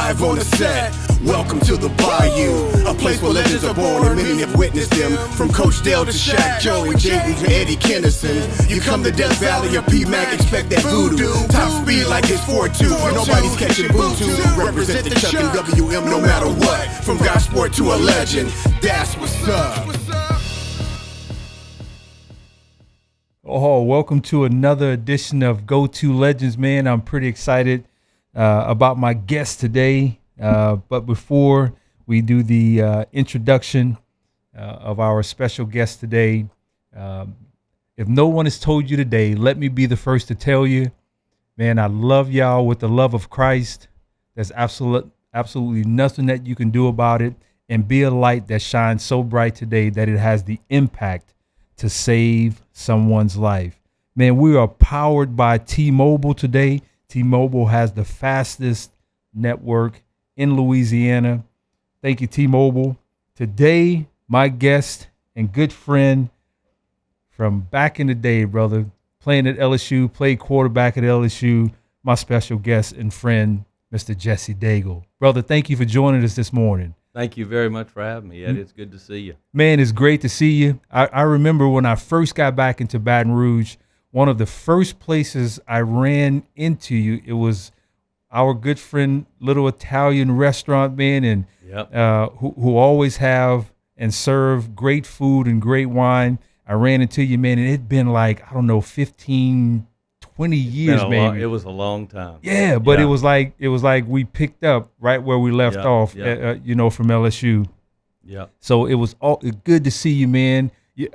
live on the set. Welcome to the Bayou, a place where legends are born and many have witnessed them. From Coach Dale to Shaq, Joe and Jake to Eddie Kennison. You come to Death Valley or P-Mac, expect that voodoo. Top speed like it's 4-2, where nobody's catching Bluetooth. Represent the Chuck and WM no matter what. From Gosport to a legend, that's what's up. Oh, welcome to another edition of Geaux2Legends, man. I'm pretty excited about my guest today. But before we do the introduction of our special guest today, if no one has told you today, let me be the first to tell you, man, I love y'all with the love of Christ. There's absolutely nothing that you can do about it, and be a light that shines so bright today that it has the impact to save someone's life. Man, we are powered by T-Mobile today. T-Mobile has the fastest network in Louisiana. Thank you, T-Mobile. Today, my guest and good friend from back in the day, brother, playing at LSU, played quarterback at LSU, my special guest and friend, Mr. Jesse Daigle. Brother, thank you for joining us this morning. Thank you very much for having me, Eddie. It's good to see you. Man, it's great to see you. I remember when I first got back into Baton Rouge, one of the first places I ran into you, it was our good friend, little Italian restaurant, man, and who always have and serve great food and great wine. I ran into you, man, and it'd been like, I don't know, 15, 20 years, maybe. It was a long time. Yeah, but it was like we picked up right where we left off, from LSU. Yeah. So it was all good to see you, man. You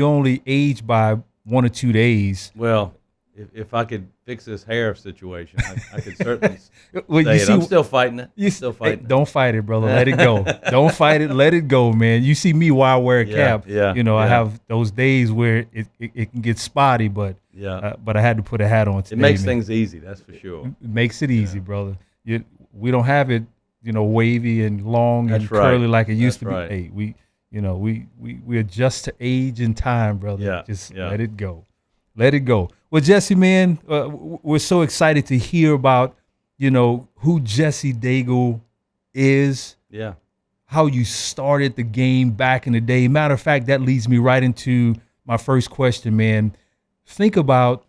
only aged by 1 or 2 days. Well, if I could fix this hair situation, I could certainly say it. I'm still fighting it. Don't fight it, brother. Let it go. Don't fight it. Let it go, man. You see me while I wear a cap. I have those days where it can get spotty, but I had to put a hat on today. It makes things easy, that's for sure. It makes it easy, brother. We don't have it, wavy and long and curly like it used to be. Hey, we adjust to age and time, brother. Let it go. Let it go. Well, Jesse, man, we're so excited to hear about, who Jesse Daigle is. Yeah. How you started the game back in the day. Matter of fact, that leads me right into my first question, man. Think about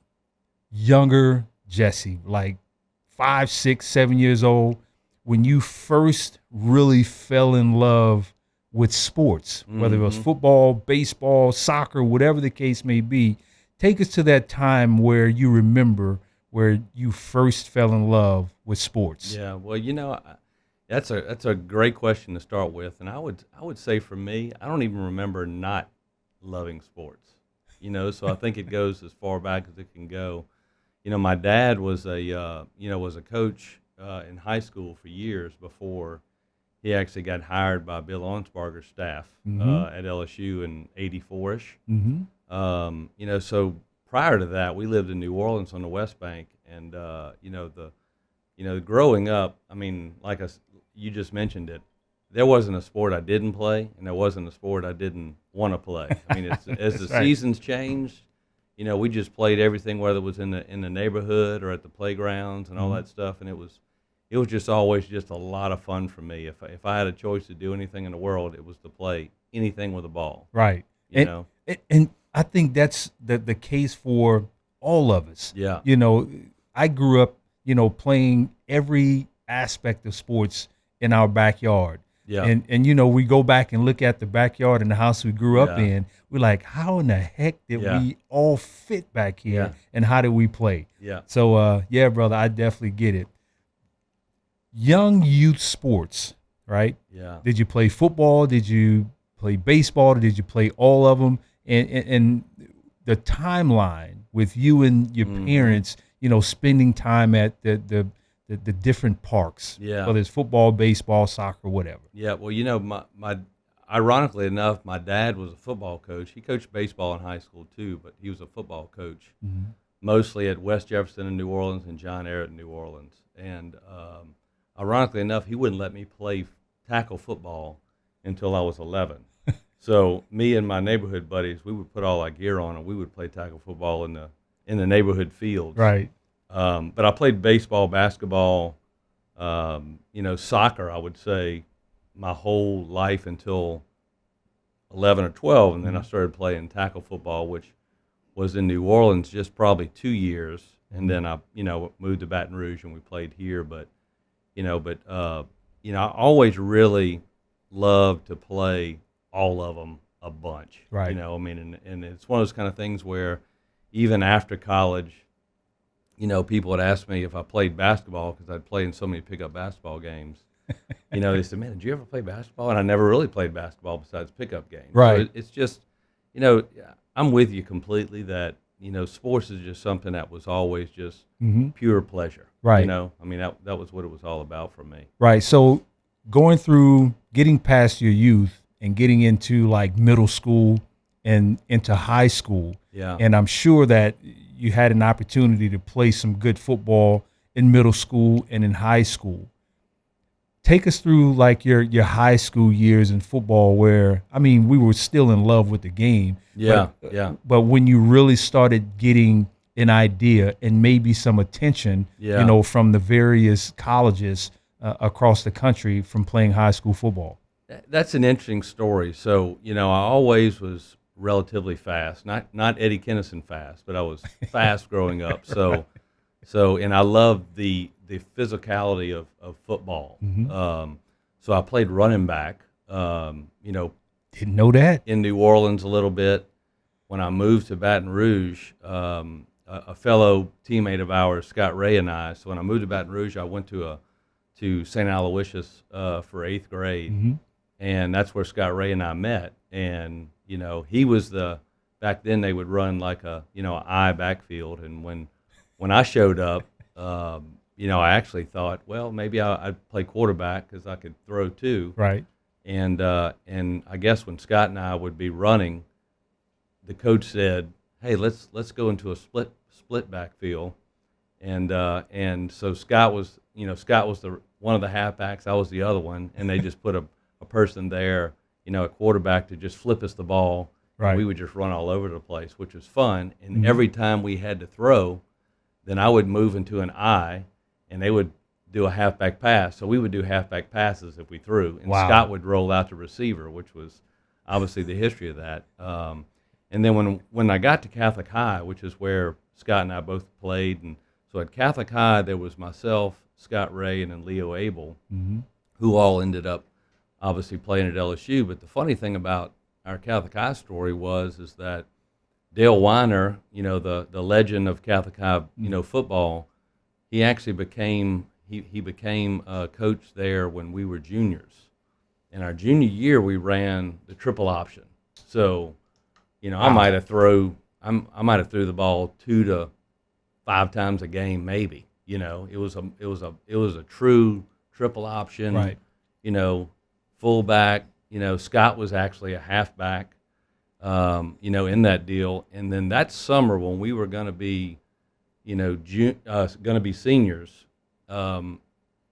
younger Jesse, like 5, 6, 7 years old, when you first really fell in love with sports, whether it was football, baseball, soccer, whatever the case may be. Take us to that time where you remember where you first fell in love with sports. Yeah, well, that's a great question to start with, and I would say for me, I don't even remember not loving sports. So I think it goes as far back as it can go. My dad was a coach in high school for years before he actually got hired by Bill Onsbarger's staff at LSU in '84ish. So prior to that, we lived in New Orleans on the West Bank, and growing up, you just mentioned it. There wasn't a sport I didn't play, and there wasn't a sport I didn't want to play. As the seasons changed, we just played everything, whether it was in the neighborhood or at the playgrounds and all that stuff, and it was just always just a lot of fun for me. If I had a choice to do anything in the world, it was to play anything with a ball. Right. And I think that's the case for all of us. Yeah. I grew up, playing every aspect of sports in our backyard. Yeah. And we go back and look at the backyard and the house we grew up in. We're like, how in the heck did we all fit back here? Yeah. And how did we play? Yeah. So, brother, I definitely get it. Young youth sports, right? Yeah. Did you play football? Did you play baseball? Did you play all of them? And the timeline with you and your parents, spending time at the different parks, whether it's football, baseball, soccer, whatever. Yeah, well, my ironically enough, my dad was a football coach. He coached baseball in high school too, but he was a football coach, mostly at West Jefferson in New Orleans and John Ehret in New Orleans. And ironically enough, he wouldn't let me play tackle football until I was 11. So me and my neighborhood buddies, we would put all our gear on and we would play tackle football in the neighborhood fields. Right. But I played baseball, basketball, Soccer, I would say, my whole life until 11 or 12, and then I started playing tackle football, which was in New Orleans just probably 2 years, and then I, moved to Baton Rouge and we played here. But I always really loved to play all of them a bunch. Right. And it's one of those kind of things where even after college, people would ask me if I played basketball because I'd played in so many pickup basketball games. They said, "Man, did you ever play basketball?" And I never really played basketball besides pickup games. Right. So it's just, I'm with you completely that, sports is just something that was always just pure pleasure. Right. That was what it was all about for me. Right. So going through, getting past your youth and getting into like middle school and into high school. Yeah. And I'm sure that you had an opportunity to play some good football in middle school and in high school. Take us through like your high school years in football where, we were still in love with the game. Yeah, but, But when you really started getting an idea and maybe some attention, from the various colleges across the country from playing high school football. That's an interesting story. So, I always was relatively fast, not Eddie Kennison fast, but I was fast growing up. So, and I loved the physicality of football. So I played running back, Didn't know that. in New Orleans a little bit. When I moved to Baton Rouge, a fellow teammate of ours, Scott Ray, and I, so when I moved to Baton Rouge, I went to St. Aloysius for 8th grade, and that's where Scott Ray and I met. And, he was back then they would run like a I backfield, and when I showed up, I actually thought, well, maybe I'd play quarterback because I could throw too. Right. And I guess when Scott and I would be running, the coach said, "Hey, let's go into a split backfield." And so Scott was the one of the halfbacks, I was the other one, and they just put a person there, a quarterback to just flip us the ball. Right. And we would just run all over the place, which was fun. And every time we had to throw, then I would move into an I, and they would do a halfback pass. So we would do halfback passes if we threw, and Wow. Scott would roll out the receiver, which was obviously the history of that. And then when I got to Catholic High, which is where Scott and I both played, and so at Catholic High there was myself, Scott Ray, and then Leo Abel, who all ended up obviously playing at LSU. But the funny thing about our Catholic High story is that Dale Weiner, the legend of Catholic High, football, he actually became a coach there when we were juniors. In our junior year, we ran the triple option. So, I might have threw the ball 2 to 5 times a game, maybe. It was a true triple option. Right. Fullback. Scott was actually a halfback. In that deal. And then that summer when we were going to be, seniors,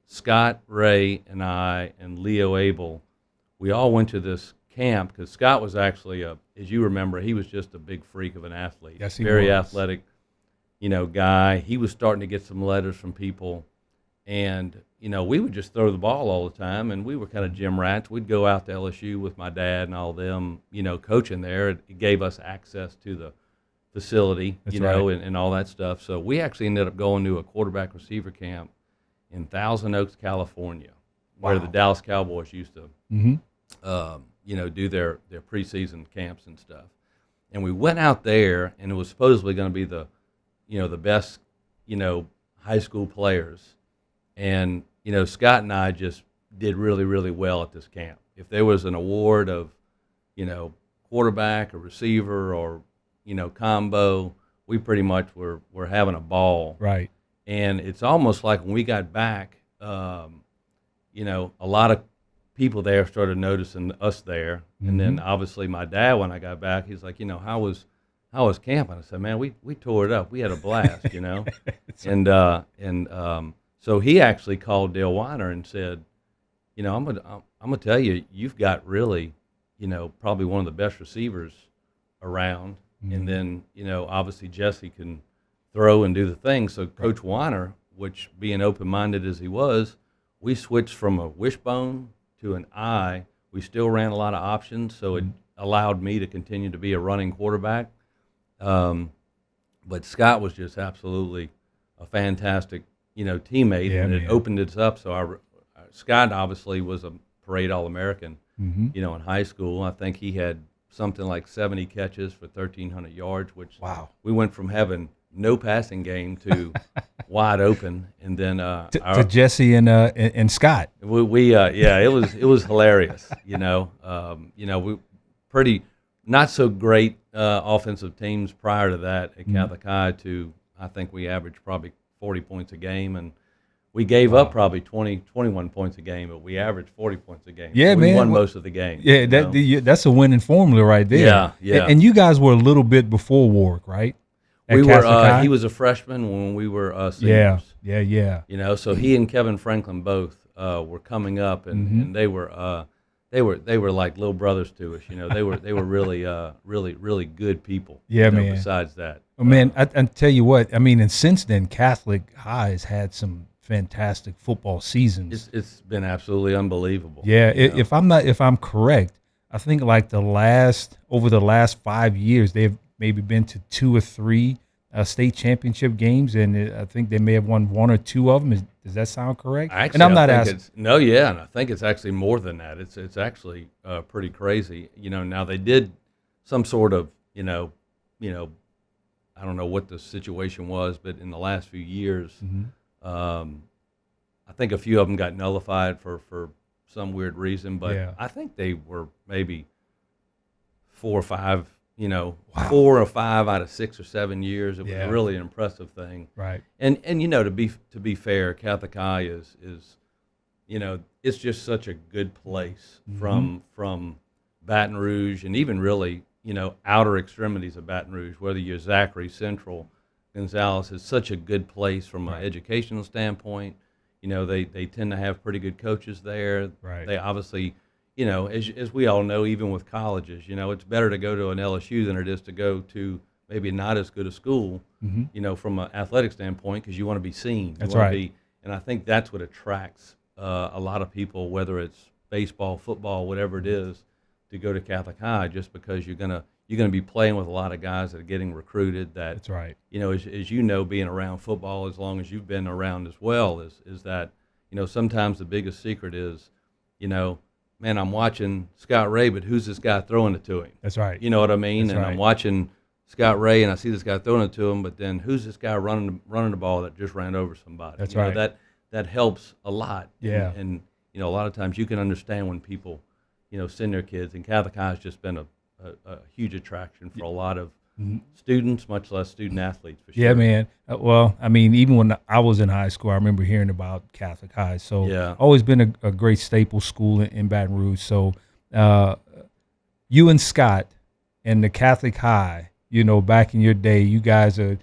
Scott Ray and I and Leo Abel, we all went to this camp because Scott was actually as you remember, he was just a big freak of an athlete. Yes, he Very was. athletic, guy. He was starting to get some letters from people, and we would just throw the ball all the time, and we were kind of gym rats. We'd go out to LSU with my dad and all of them, coaching there. It gave us access to the facility, That's right. and all that stuff. So we actually ended up going to a quarterback receiver camp in Thousand Oaks, California, where the Dallas Cowboys used to, do their preseason camps and stuff. And we went out there, and it was supposedly going to be the best, high school players. And, Scott and I just did really, really well at this camp. If there was an award of, quarterback or receiver or, combo, we pretty much were having a ball. Right. And it's almost like when we got back, a lot of people there started noticing us there. And then obviously my dad, when I got back, he's like, how was camp? And I said, man, we tore it up. We had a blast, So he actually called Dale Weiner and said, I'm gonna tell you, you've got really, probably one of the best receivers around. And then, obviously Jesse can throw and do the thing. So Coach Weiner, which being open-minded as he was we switched from a wishbone to an I. We still ran a lot of options, so it allowed me to continue to be a running quarterback. But Scott was just absolutely a fantastic, teammate, and it opened us up. So Scott obviously was a parade All-American, in high school. I think he had something like 70 catches for 1,300 yards, which we went from having no passing game to wide open, and then to Jesse and Scott. It was hilarious. We pretty not so great offensive teams prior to that at Catholic High. I think we averaged probably 40 points a game, and we gave up probably 21 points a game, but we averaged 40 points a game. Yeah, so we won most of the game. Yeah, that's a winning formula right there. Yeah. And you guys were a little bit before Warwick, right? We were. He was a freshman when we were seniors. Yeah. So he and Kevin Franklin both were coming up, and they were like little brothers to us. They were really good people. Yeah, man. Besides that, I tell you what. I mean, and since then, Catholic High has had some fantastic football seasons. It's been absolutely unbelievable. Yeah. If I'm correct, I think like over the last 5 years, they've maybe been to 2 or 3 state championship games, and I think they may have won 1 or 2 of them. Does that sound correct? Actually, and I'm not asking. And I think it's actually more than that. It's actually pretty crazy. Now they did some sort of, I don't know what the situation was, but in the last few years, I think a few of them got nullified for some weird reason. But I think they were maybe 4 or 5. 4 or 5 out of 6 or 7 years. It was really an impressive thing. Right. And to be fair, Catholic High is it's just such a good place from Baton Rouge, and even really, outer extremities of Baton Rouge, whether you're Zachary, Central, Gonzales, is such a good place from an educational standpoint. They tend to have pretty good coaches there. Right. They obviously, as we all know, even with colleges, it's better to go to an LSU than it is to go to maybe not as good a school, from an athletic standpoint, because you want to be seen. That's right. And I think that's what attracts a lot of people, whether it's baseball, football, whatever it is, to go to Catholic High, just because you're gonna be playing with a lot of guys that are getting recruited. That's right. As being around football as long as you've been around as well, is that sometimes the biggest secret is, man, I'm watching Scott Ray, but who's this guy throwing it to him? That's right. You know what I mean? That's and right. I'm watching Scott Ray, and I see this guy throwing it to him, but then who's this guy running the ball that just ran over somebody? That's right. That helps a lot. Yeah. And a lot of times you can understand when people, send their kids, and Catholic High has just been a huge attraction for a lot of students, much less student athletes, for sure. Yeah, man. Well, I mean, even when I was in high school, I remember hearing about Catholic High. So always been a great staple school in Baton Rouge. So you and Scott and the Catholic High, back in your day, you guys are,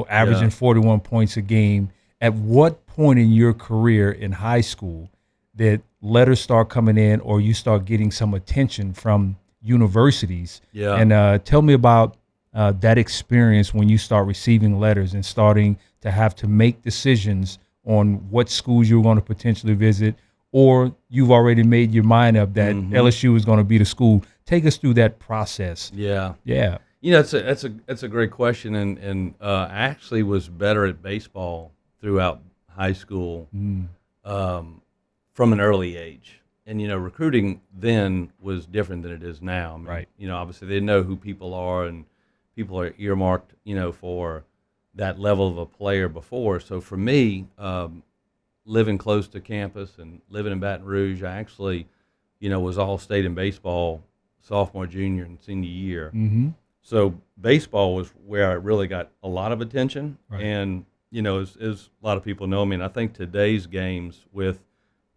averaging 41 points a game. At what point in your career in high school did letters start coming in, or you start getting some attention from universities? Yeah. And tell me about that experience when you start receiving letters and starting to have to make decisions on what schools you're going to potentially visit, or you've already made your mind up that LSU is going to be the school. Take us through that process. Yeah. Yeah. That's a great question, and I actually was better at baseball throughout high school from an early age. And, recruiting then was different than it is now. I mean, right. Obviously they know who people are, and people are earmarked, for that level of a player before. So for me, living close to campus and living in Baton Rouge, I actually, was all-state in baseball sophomore, junior, and senior year. Mm-hmm. So baseball was where I really got a lot of attention. Right. And, as a lot of people know, I think today's games with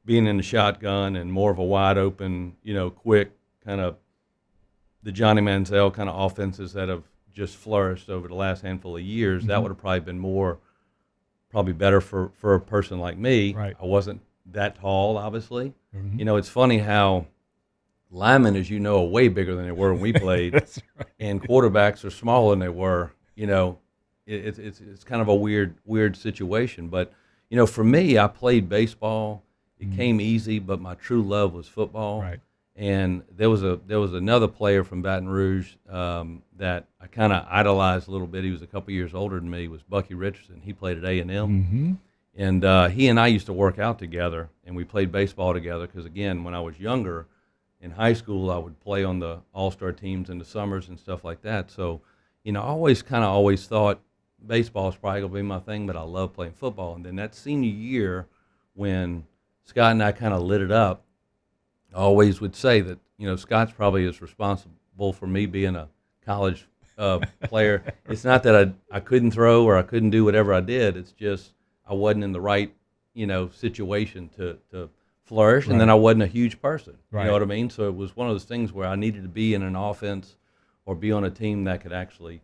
being in the shotgun and more of a wide open, quick kind of the Johnny Manziel kind of offenses that have just flourished over the last handful of years, that would have probably been probably better for a person like me. Right. I wasn't that tall, obviously. Mm-hmm. It's funny how linemen, as are way bigger than they were when we played, That's right. and quarterbacks are smaller than they were. It's kind of a weird situation. But for me, I played baseball It came easy, but my true love was football. Right. And there was another player from Baton Rouge that I kind of idolized a little bit. He was a couple years older than me. Was Bucky Richardson. He played at A&M, and he and I used to work out together, and we played baseball together. Because again, when I was younger, in high school, I would play on the all-star teams in the summers and stuff like that. So, I always thought baseball is probably gonna be my thing, but I love playing football. And then that senior year, when Scott and I kind of lit it up, I always would say that, Scott's probably as responsible for me being a college player. It's not that I couldn't throw or I couldn't do whatever I did. It's just I wasn't in the right, situation to flourish, and then I wasn't a huge person. Right. You know what I mean? So it was one of those things where I needed to be in an offense or be on a team that could actually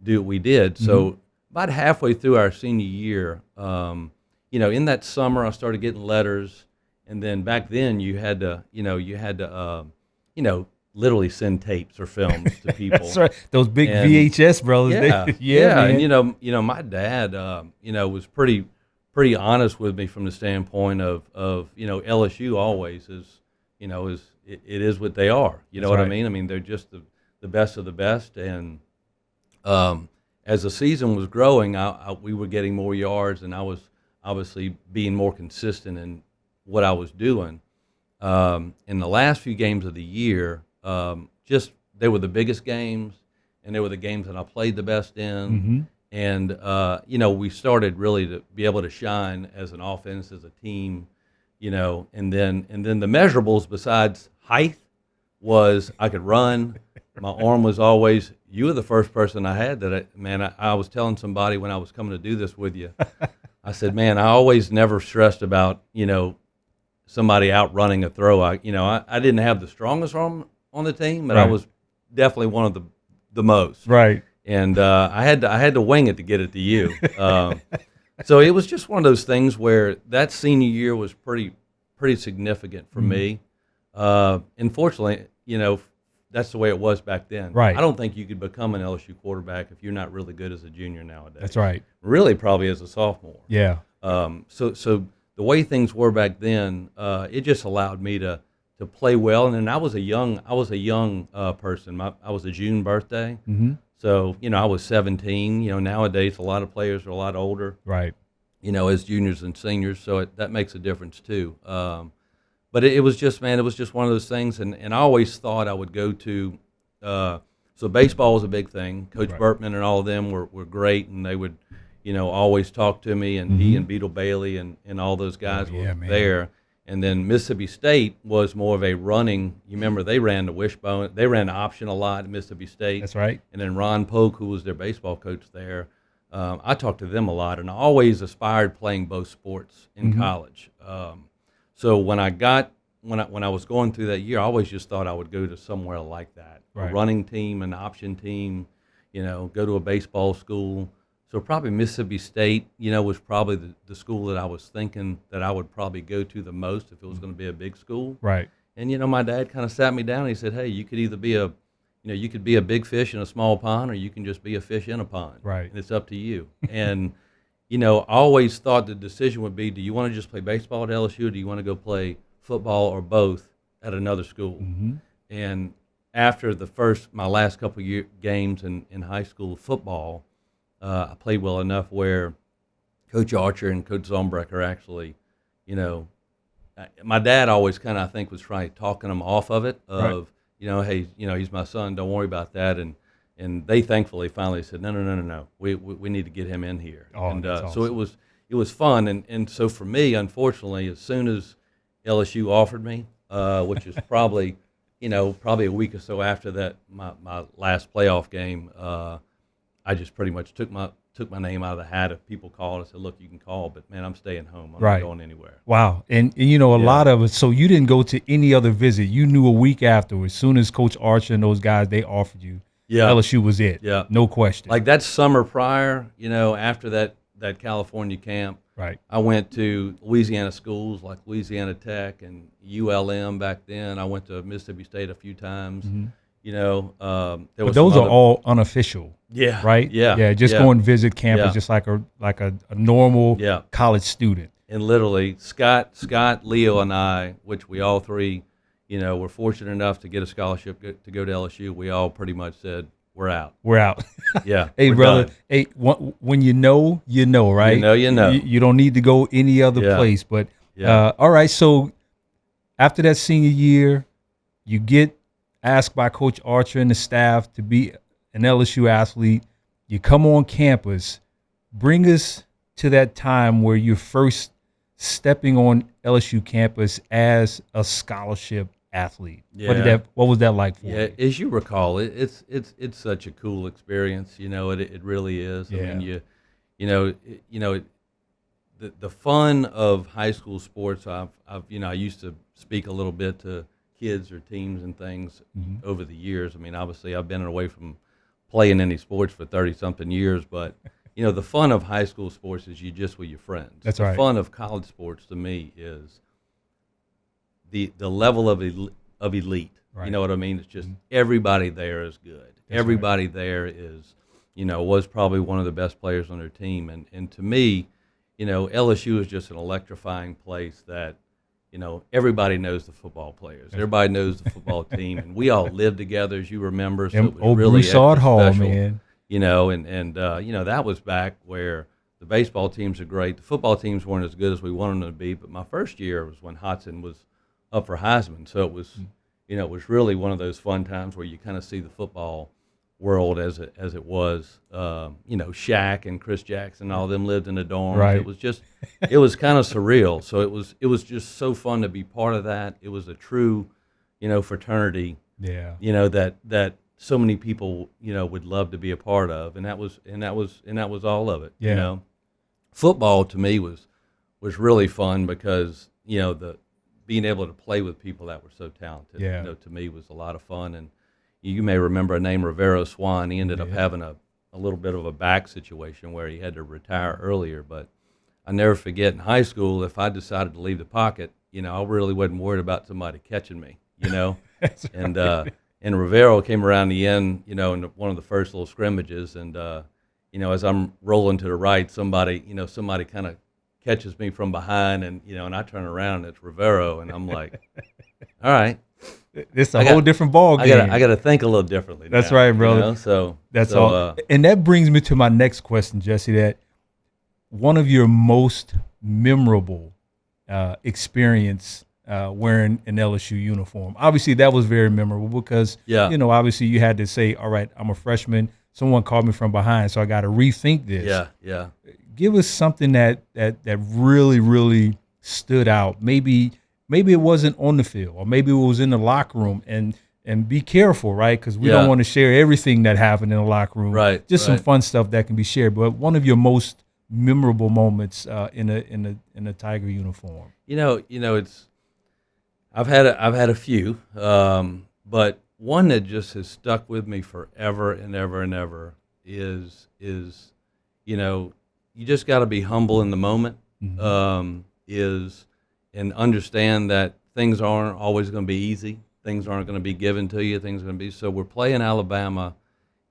do what we did. So about halfway through our senior year, in that summer I started getting letters. And then back then you had to literally send tapes or films to people. That's right. Those big VHS brothers. Yeah. Man. And my dad, was pretty honest with me from the standpoint of LSU always is, it is what they are. You know what I mean? I mean, they're just the best of the best. And as the season was growing, we were getting more yards, and I was obviously being more consistent in what I was doing. In the last few games of the year, they were the biggest games, and they were the games that I played the best in. And we started really to be able to shine as an offense, as a team, and then the measurables besides height was I could run. My arm was always. You were the first person I had that I was telling somebody when I was coming to do this with you. I said, man, I always never stressed about somebody outrunning a throw. I didn't have the strongest arm on the team, but I was definitely one of the most. Right. And I had to wing it to get it to you. So it was just one of those things where that senior year was pretty significant for me. Unfortunately, that's the way it was back then. Right. I don't think you could become an LSU quarterback if you're not really good as a junior nowadays. That's right. Really, probably as a sophomore. Yeah. So the way things were back then, it just allowed me to play well. And then I was a young person. I was a June birthday. So, I was 17. Nowadays a lot of players are a lot older. Right. As juniors and seniors. So that makes a difference too. But it was just one of those things. And I always thought I would go to, so baseball was a big thing. Coach Burtman and all of them were great, and they would, always talk to me, and he and Beetle Bailey and all those guys were there. And then Mississippi State was more of a running. You remember they ran the wishbone. They ran the option a lot at Mississippi State. That's right. And then Ron Polk, who was their baseball coach there, I talked to them a lot, and I always aspired playing both sports in college. So when I was going through that year, I always just thought I would go to somewhere like that, a running team, an option team, go to a baseball school. So probably Mississippi State, was probably the school that I was thinking that I would probably go to the most if it was going to be a big school. Right. And my dad kind of sat me down and he said, "Hey, you could either be you could be a big fish in a small pond, or you can just be a fish in a pond. Right. And it's up to you." And I always thought the decision would be, do you want to just play baseball at LSU, or do you want to go play football or both at another school? And after my last couple of games in high school football, I played well enough where Coach Archer and Coach Zombrecker actually, my dad always kind of, I think, was trying to talking them off of it, of, hey, he's my son, don't worry about that. And they thankfully finally said, no, we need to get him in here. Oh, and awesome. So it was fun. And so for me, unfortunately, as soon as LSU offered me, which is probably a week or so after that, my last playoff game, I just pretty much took my name out of the hat. If people called, I said, "Look, you can call, but man, I'm staying home. I'm not going anywhere." Wow. And a lot of us, so you didn't go to any other visit. You knew a week after, as soon as Coach Archer and those guys, they offered you. Yeah. LSU was it. Yeah. No question. Like that summer prior, after that California camp, I went to Louisiana schools like Louisiana Tech and ULM back then. I went to Mississippi State a few times. But those are all unofficial. Yeah. Right? Yeah. Yeah. Just go and visit campus just like a normal college student. And literally, Scott, Leo, and I, which we all three, were fortunate enough to get a scholarship to go to LSU. We all pretty much said, we're out. We're out. Yeah. Hey, we're brother. done. Hey, when you know, right? You know. You don't need to go any other place. But all right. So after that senior year, you get asked by Coach Archer and the staff to be an LSU athlete. You come on campus. Bring us to that time where you're first stepping on LSU campus as a scholarship athlete. Yeah. What was that like for you? Yeah, as you recall, it's such a cool experience. It really is. Yeah. I mean, the fun of high school sports. I used to speak a little bit to kids or teams and things over the years. I mean, obviously, I've been away from playing any sports for 30-something years, but the fun of high school sports is you just with your friends. That's the right. The fun of college sports to me is the level of elite. Right. You know what I mean? It's just everybody there is good. That's everybody there is, was probably one of the best players on their team. And to me, LSU is just an electrifying place that, everybody knows the football players. Everybody knows the football team. And we all lived together, as you remember. So it was old really Broussard Hall, special, man. that was back where the baseball teams are great. The football teams weren't as good as we wanted them to be. But my first year was when Hodson was up for Heisman. So it was, it was really one of those fun times where you kind of see the football world as it was. Shaq and Chris Jackson, all of them lived in the dorms. Right. It was kind of surreal. So it was just so fun to be part of that. It was a true, fraternity. Yeah. That so many people, would love to be a part of, and that was all of it. Yeah. Football to me was really fun because the being able to play with people that were so talented, to me was a lot of fun. And you may remember a name, Rivero Swan. He ended up having a little bit of a back situation where he had to retire earlier. But I never forget in high school, if I decided to leave the pocket, I really wasn't worried about somebody catching me, That's and right. and Rivero came around the end, in one of the first little scrimmages, and as I'm rolling to the right, somebody kind of catches me from behind, and and I turn around, and it's Rivero, and I'm like, all right, it's a whole different ball game. I got to think a little differently. That's now, right, brother. So that's all. And that brings me to my next question, Jesse. That one of your most memorable experience wearing an LSU uniform. Obviously, that was very memorable because obviously you had to say, all right, I'm a freshman. Someone called me from behind, so I got to rethink this. Yeah. Give us something that really, really stood out. Maybe it wasn't on the field, or maybe it was in the locker room. And be careful, right? Because we don't want to share everything that happened in the locker room. Right. Just some fun stuff that can be shared. But one of your most memorable moments in a Tiger uniform. It's I've had a few, but one that just has stuck with me forever and ever and ever is you just got to be humble in the moment, and understand that things aren't always going to be easy. Things aren't going to be given to you. Things are going to be. So we're playing Alabama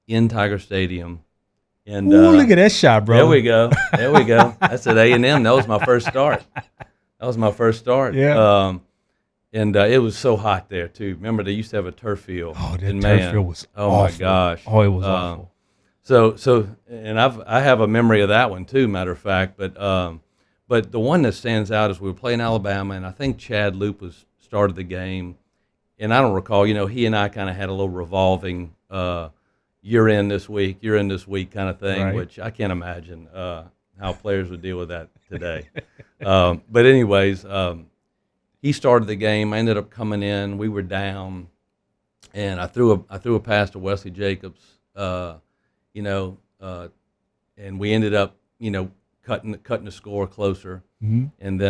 in Tiger Stadium. And look at that shot, bro. There we go. That's at A&M. That was my first start. Yeah. And it was so hot there, too. Remember, they used to have a turf field. Oh, that turf field was awful. Oh, my gosh. Oh, it was awful. So, and I have a memory of that one, too, matter of fact. But the one that stands out is we were playing Alabama, and I think Chad Loop started the game. And I don't recall, he and I kind of had a little revolving you're in this week kind of thing, right. Which I can't imagine how players would deal with that today. But anyways, he started the game. I ended up coming in. We were down, and I threw a pass to Wesley Jacobs, and we ended up, cutting the score closer. Mm-hmm. And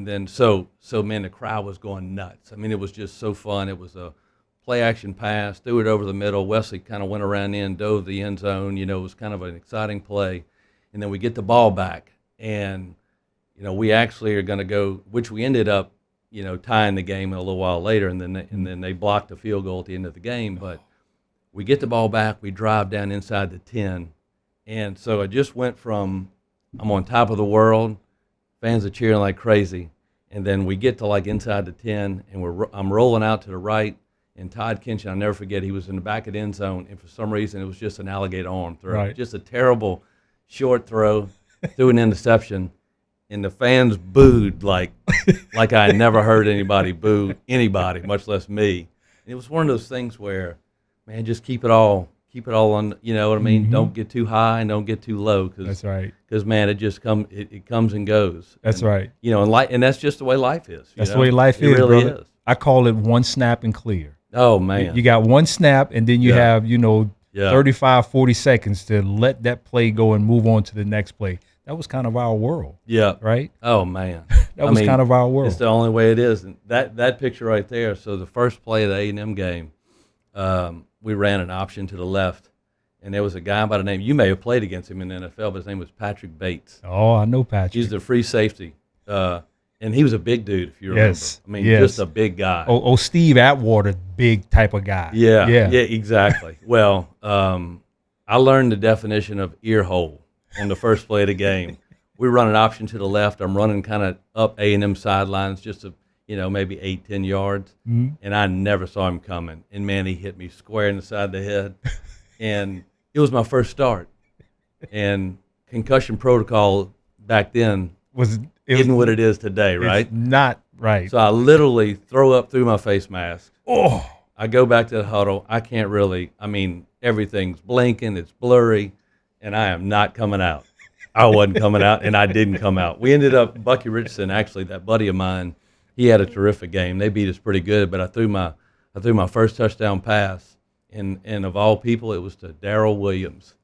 then so man, the crowd was going nuts. I mean, it was just so fun. It was a play action pass, threw it over the middle. Wesley kind of went around in, dove the end zone. It was kind of an exciting play. And then we get the ball back, and we actually are going to go, which we ended up, tying the game a little while later, and then they blocked the field goal at the end of the game. But we get the ball back, we drive down inside the 10, and so it just went from I'm on top of the world, Fans are cheering like crazy. And then we get to like inside the 10, and I'm rolling out to the right, and Todd Kinchin, I'll never forget, he was in the back of the end zone, and for some reason it was just an alligator arm throw. Right. Just a terrible short throw, threw an interception, and the fans booed like I had never heard anybody boo anybody, much less me. And it was one of those things where, man, just keep it all on, you know what I mean? Don't get too high and don't get too low. That's right. Because, man, it just comes and goes. That's and, right. You know, and that's just the way life is. That's the way life is, it really brother. is. I call it one snap and clear. Oh, man. You got one snap, and then you have, 35, 40 seconds to let that play go and move on to the next play. That was kind of our world. Yeah. Right? Oh, man. That was kind of our world. It's the only way it is. And that picture right there, so the first play of the A&M game, we ran an option to the left, and there was a guy by the name, you may have played against him in the NFL, but his name was Patrick Bates. Oh, I know Patrick. He's the free safety. And he was a big dude, if you remember. Yes. I mean, just a big guy. Oh, Steve Atwater, big type of guy. Yeah, exactly. Well, I learned the definition of ear hole on the first play of the game. We run an option to the left. I'm running kind of up A&M sidelines, just maybe 8-10 yards, and I never saw him coming. And, man, he hit me square in the side of the head. And it was my first start. And concussion protocol back then isn't what it is today, right? It's not right. So I literally throw up through my face mask. Oh. I go back to the huddle. I can't really, everything's blinking, it's blurry, and I am not coming out. I wasn't coming out, and I didn't come out. We ended up, Bucky Richardson, actually, that buddy of mine, he had a terrific game. They beat us pretty good, but I threw my first touchdown pass, and of all people, it was to Darrell Williams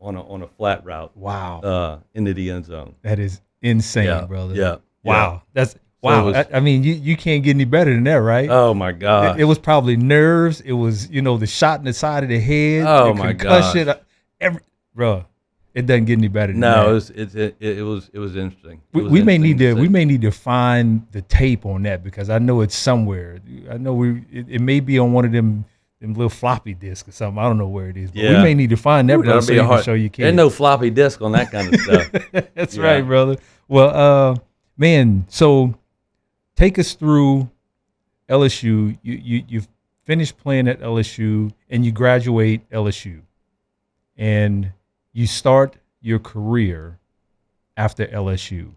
on a flat route. Wow. Into the end zone. That is insane, brother. Yeah. Wow. Yeah. Wow. You can't get any better than that, right? Oh, my God. It was probably nerves. It was, the shot in the side of the head. Oh, the my concussion. Bro, it doesn't get any better than that. No, it was interesting. We may need to find the tape on that, because I know it's somewhere. I know it may be on one of them little floppy disks or something. I don't know where it is, but we may need to find that, so you can show your kids. There's no floppy disk on that kind of stuff. That's right, brother. Well, man, so take us through LSU. You've finished playing at LSU, and you graduate LSU, and you start your career after LSU.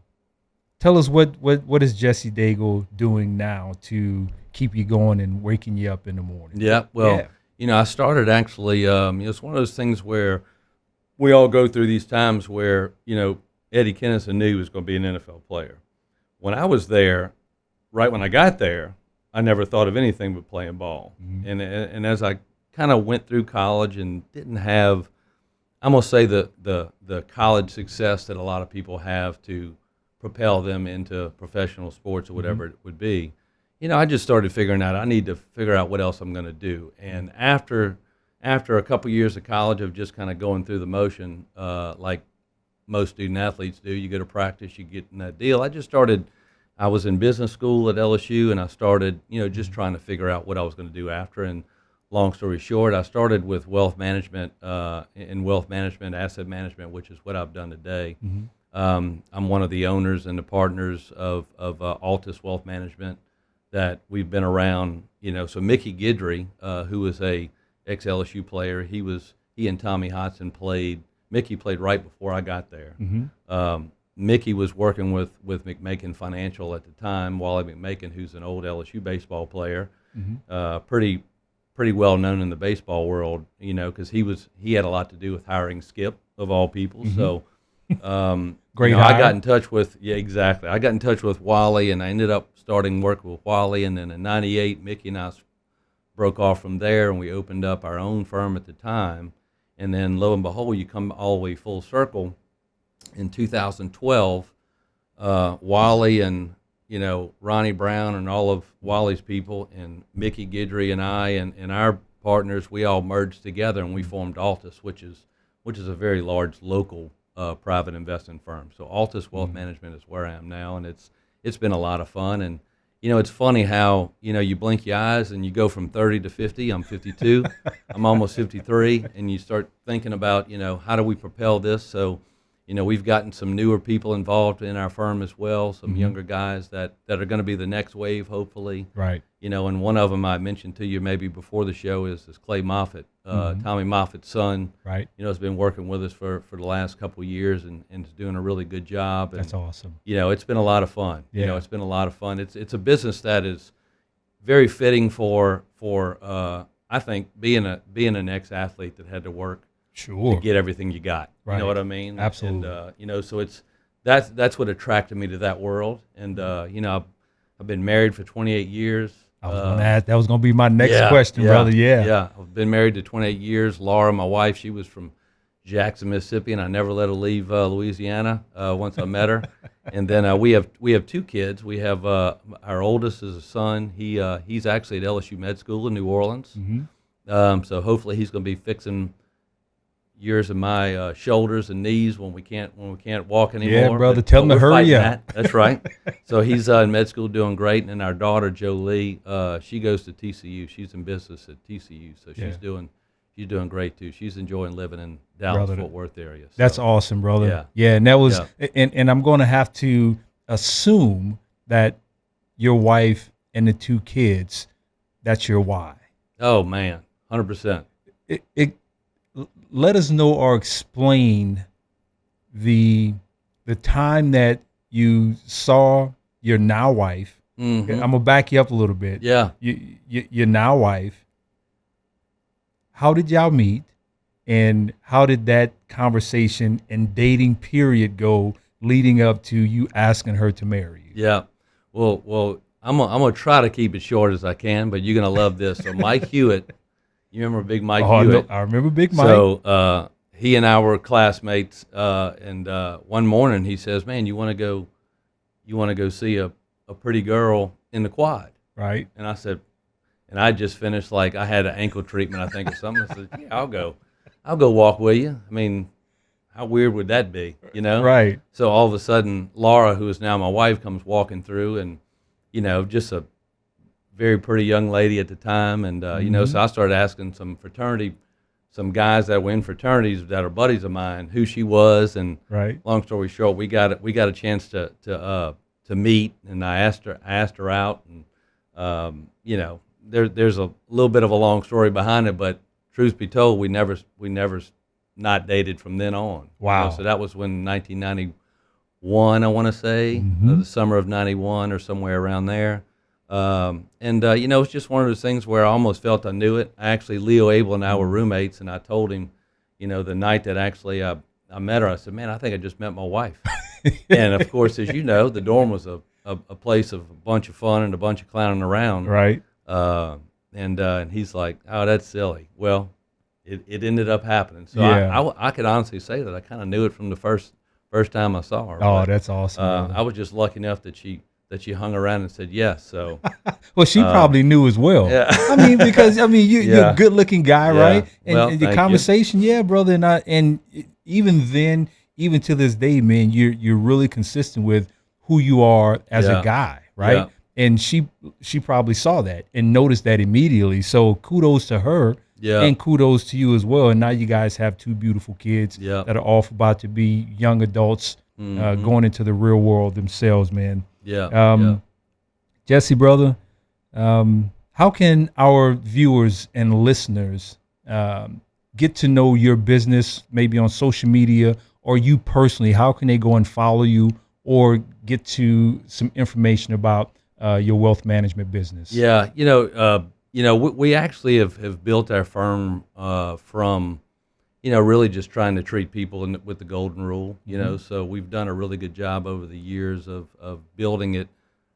Tell us what is Jesse Daigle doing now to keep you going and waking you up in the morning? Yeah, well, I started actually, it's one of those things where we all go through these times where, Eddie Kennison knew he was going to be an NFL player. When I was there, right when I got there, I never thought of anything but playing ball. Mm-hmm. And as I kind of went through college and didn't have, I'm going to say the college success that a lot of people have to propel them into professional sports or whatever it would be, I just started figuring out I need to figure out what else I'm going to do. And after a couple years of college of just kind of going through the motion, like most student athletes do, you go to practice, you get in that deal. I was in business school at LSU, and I started, just trying to figure out what I was going to do after. And long story short, I started with wealth management, asset management, which is what I've done today. Mm-hmm. I'm one of the owners and the partners of Altus Wealth Management that we've been around, so Mickey Guidry, who was a ex-LSU player, he and Tommy Hodson played. Mickey played right before I got there. Mm-hmm. Mickey was working with McMakin Financial at the time, Wally McMakin, who's an old LSU baseball player, pretty well known in the baseball world, because he had a lot to do with hiring Skip, of all people. Mm-hmm. So great. I got in touch with I got in touch with Wally, and I ended up starting work with Wally, and then in '98, Mickey and I broke off from there, and we opened up our own firm at the time. And then lo and behold, you come all the way full circle. In 2012, Wally and Ronnie Brown and all of Wally's people and Mickey Guidry and I and our partners, we all merged together and we formed Altus, which is a very large local private investing firm. So Altus Wealth Management is where I am now, and it's been a lot of fun. And it's funny how you blink your eyes and you go from 30 to 50. I'm 52. I'm almost 53, and you start thinking about how do we propel this. So we've gotten some newer people involved in our firm as well, some younger guys that are going to be the next wave, hopefully. Right. And one of them I mentioned to you maybe before the show is Clay Moffitt, Tommy Moffitt's son. Right. Has been working with us for the last couple of years and is doing a really good job. And, That's awesome. It's been a lot of fun. Yeah. It's been a lot of fun. It's a business that is very fitting for I think being an ex-athlete that had to work Sure. to get everything you got. Right. You know what I mean? Absolutely. And so that's what attracted me to that world. And I've been married for 28 years. I was going to ask. That was going to be my next question, brother. Yeah. I've been married to 28 years. Laura, my wife, she was from Jackson, Mississippi, and I never let her leave Louisiana once I met her. And then we have two kids. We have our oldest is a son. He's actually at LSU Med School in New Orleans. Mm-hmm. So hopefully he's going to be fixing years of my shoulders and knees when we can't walk anymore. Yeah, brother, tell him to hurry up. That's right. So he's in med school doing great, and then our daughter Jolie, she goes to TCU. She's in business at TCU, so she's doing great too. She's enjoying living in Dallas Fort Worth area. So. That's awesome, brother. Yeah, and that was and I'm going to have to assume that your wife and the two kids, that's your why. Oh man, 100%. Let us know or explain the time that you saw your now wife. Mm-hmm. I'm gonna back you up a little bit. Yeah, your now wife. How did y'all meet, and how did that conversation and dating period go, leading up to you asking her to marry you? Yeah, well, I'm gonna try to keep it short as I can, but you're gonna love this. So Mike Hewitt. You remember Big Mike Hewitt? I remember Big Mike. So he and I were classmates, and one morning he says, "Man, you want to go see a pretty girl in the quad?" Right. And I said, and I just finished I had an ankle treatment, I think, or something. I said, "Yeah, I'll go walk with you." I mean, how weird would that be, Right. So all of a sudden, Laura, who is now my wife, comes walking through, and just a very pretty young lady at the time, and so I started asking some guys that were in fraternities that are buddies of mine, who she was, and right. Long story short, we got a chance to meet, and I asked her out, and there's a little bit of a long story behind it, but truth be told, we never not dated from then on. Wow. So that was when 1991, I want to say, the summer of '91 or somewhere around there. It's just one of those things where I almost felt I knew it. Leo Abel and I were roommates, and I told him, the night that actually I met her, I said, "Man, I think I just met my wife." And of course, as you know, the dorm was a place of a bunch of fun and a bunch of clowning around. Right. And he's like, "Oh, that's silly." Well, it ended up happening. So I could honestly say that I kind of knew it from the first time I saw her. Oh, that's awesome. I was just lucky enough that she hung around and said yes. So, well, she probably knew as well. Yeah. Because you're a good-looking guy, right? And the conversation, brother, and even then, even to this day, man, you're really consistent with who you are as a guy, right? Yeah. And she probably saw that and noticed that immediately. So kudos to her. Yeah. And kudos to you as well. And now you guys have two beautiful kids that are off about to be young adults going into the real world themselves, man. Jesse, brother, how can our viewers and listeners get to know your business, maybe on social media, or you personally? How can they go and follow you or get to some information about your wealth management business? Yeah, we actually have built our firm from, really just trying to treat people with the golden rule, so we've done a really good job over the years of building it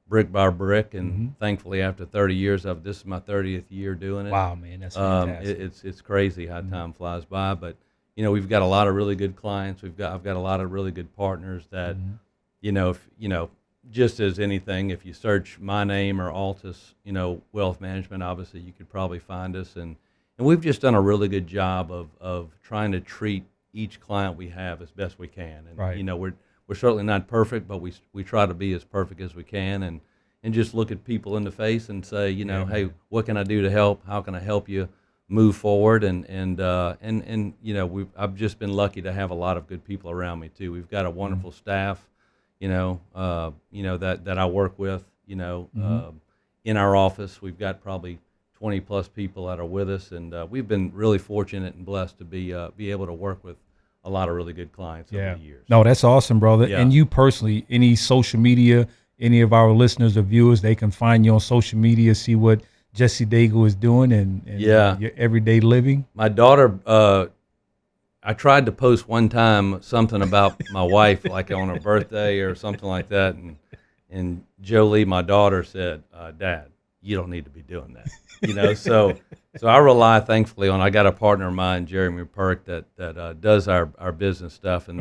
brick by brick, and thankfully after 30 years this is my 30th year doing it. Wow, man, that's fantastic. It's crazy how time flies by, but we've got a lot of really good clients. I've got a lot of really good partners that, just as anything, if you search my name or Altus, wealth management, obviously you could probably find us, and we've just done a really good job of trying to treat each client we have as best we can. And right. We're certainly not perfect, but we try to be as perfect as we can, and just look at people in the face and say, hey, what can I do to help? How can I help you move forward. And you know, I've just been lucky to have a lot of good people around me too. We've got a wonderful staff, you know, that I work with, you know, in our office. We've got probably 20 plus people that are with us, and we've been really fortunate and blessed to be able to work with a lot of really good clients over the years. No, that's awesome, brother. Yeah. And you personally, any social media, any of our listeners or viewers, they can find you on social media, see what Jesse Daigle is doing and your everyday living. My daughter, I tried to post one time something about my wife, like on her birthday or something like that, and Jolie, my daughter, said, "Dad, you don't need to be doing that." You know, so I rely thankfully on. I got a partner of mine, Jeremy Perk, that does our business stuff, and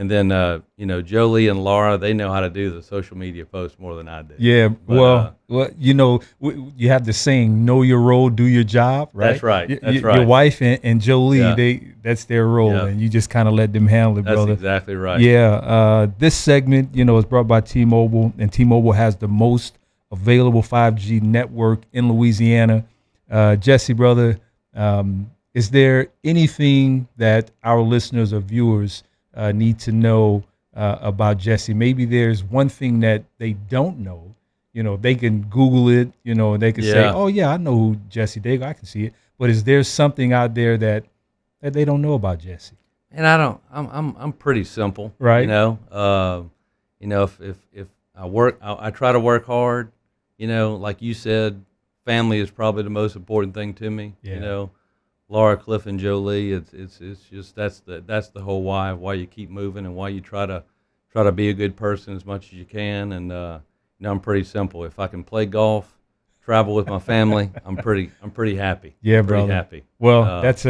then you know, Jolie and Laura, they know how to do the social media posts more than I do. Yeah, but, well, you know, you have the saying, "Know your role, do your job." Right. That's right. That's right. Your wife and Jolie, that's their role, and you just kind of let them handle it, brother. That's exactly right. Yeah. This segment, you know, is brought by T-Mobile, and T-Mobile has the most available 5G network in Louisiana. Jesse, brother, is there anything that our listeners or viewers need to know about Jesse? Maybe there's one thing that they don't know. You know, they can Google it, you know, and they can say, "Oh yeah, I know who Jesse Daigle, I can see it." But is there something out there that they don't know about Jesse? And I'm pretty simple, right? You know, if I work, I try to work hard. You know, like you said, family is probably the most important thing to me. Yeah. You know, Laura, Cliff, and Jolie. It's just that's the whole why you keep moving and why you try to be a good person as much as you can. And you know, I'm pretty simple. If I can play golf, travel with my family, I'm pretty happy. Yeah, brother. Pretty happy. Well, that's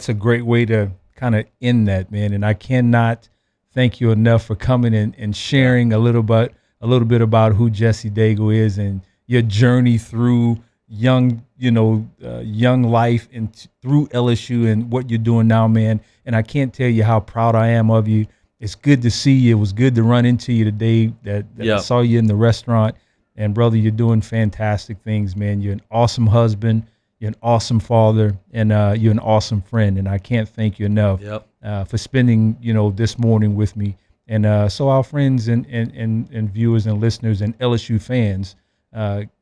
a great way to kind of end that, man. And I cannot thank you enough for coming and sharing a little bit about who Jesse Daigle is and your journey through young life and through LSU and what you're doing now, man. And I can't tell you how proud I am of you. It's good to see you. It was good to run into you today. I saw you in the restaurant, and brother, you're doing fantastic things, man. You're an awesome husband. You're an awesome father, and you're an awesome friend. And I can't thank you enough for spending, you know, this morning with me. And so our friends and viewers and listeners and LSU fans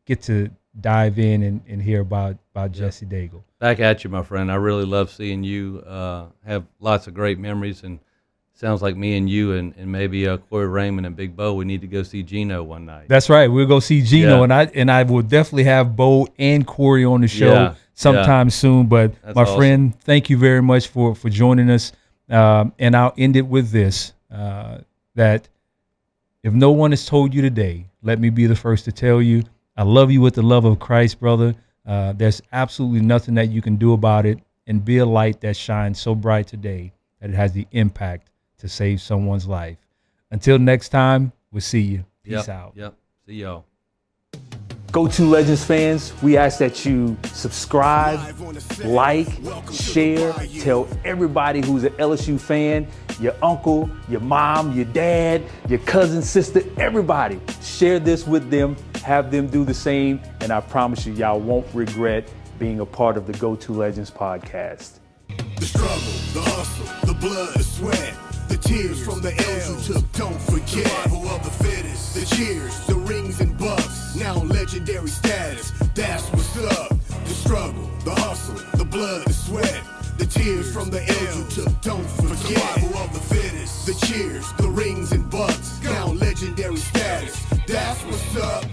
get to dive in and hear about Jesse Daigle. Back at you, my friend. I really love seeing you. Have lots of great memories, and sounds like me and you and maybe Corey Raymond and Big Bo, we need to go see Gino one night. That's right. We'll go see Gino, and I will definitely have Bo and Corey on the show sometime soon. But that's my awesome. Friend, thank you very much for joining us. And I'll end it with this, that if no one has told you today, let me be the first to tell you, I love you with the love of Christ, brother. There's absolutely nothing that you can do about it, and be a light that shines so bright today that it has the impact to save someone's life. Until next time, we'll see you. Peace out. See y'all. Geaux2Legends fans, we ask that you subscribe, like, share, tell everybody who's an LSU fan, your uncle, your mom, your dad, your cousin, sister, everybody. Share this with them, have them do the same, and I promise you, y'all won't regret being a part of the Geaux2Legends podcast. The struggle, the hustle, the blood, the sweat, the tears from the L's you took, don't forget. Survival of the fittest, the cheers, the rings and bucks, now legendary status, that's what's up. The struggle, the hustle, the blood, the sweat, the tears from the L's you took, don't forget. Survival of the fittest, the cheers, the rings and bucks, now legendary status, that's what's up.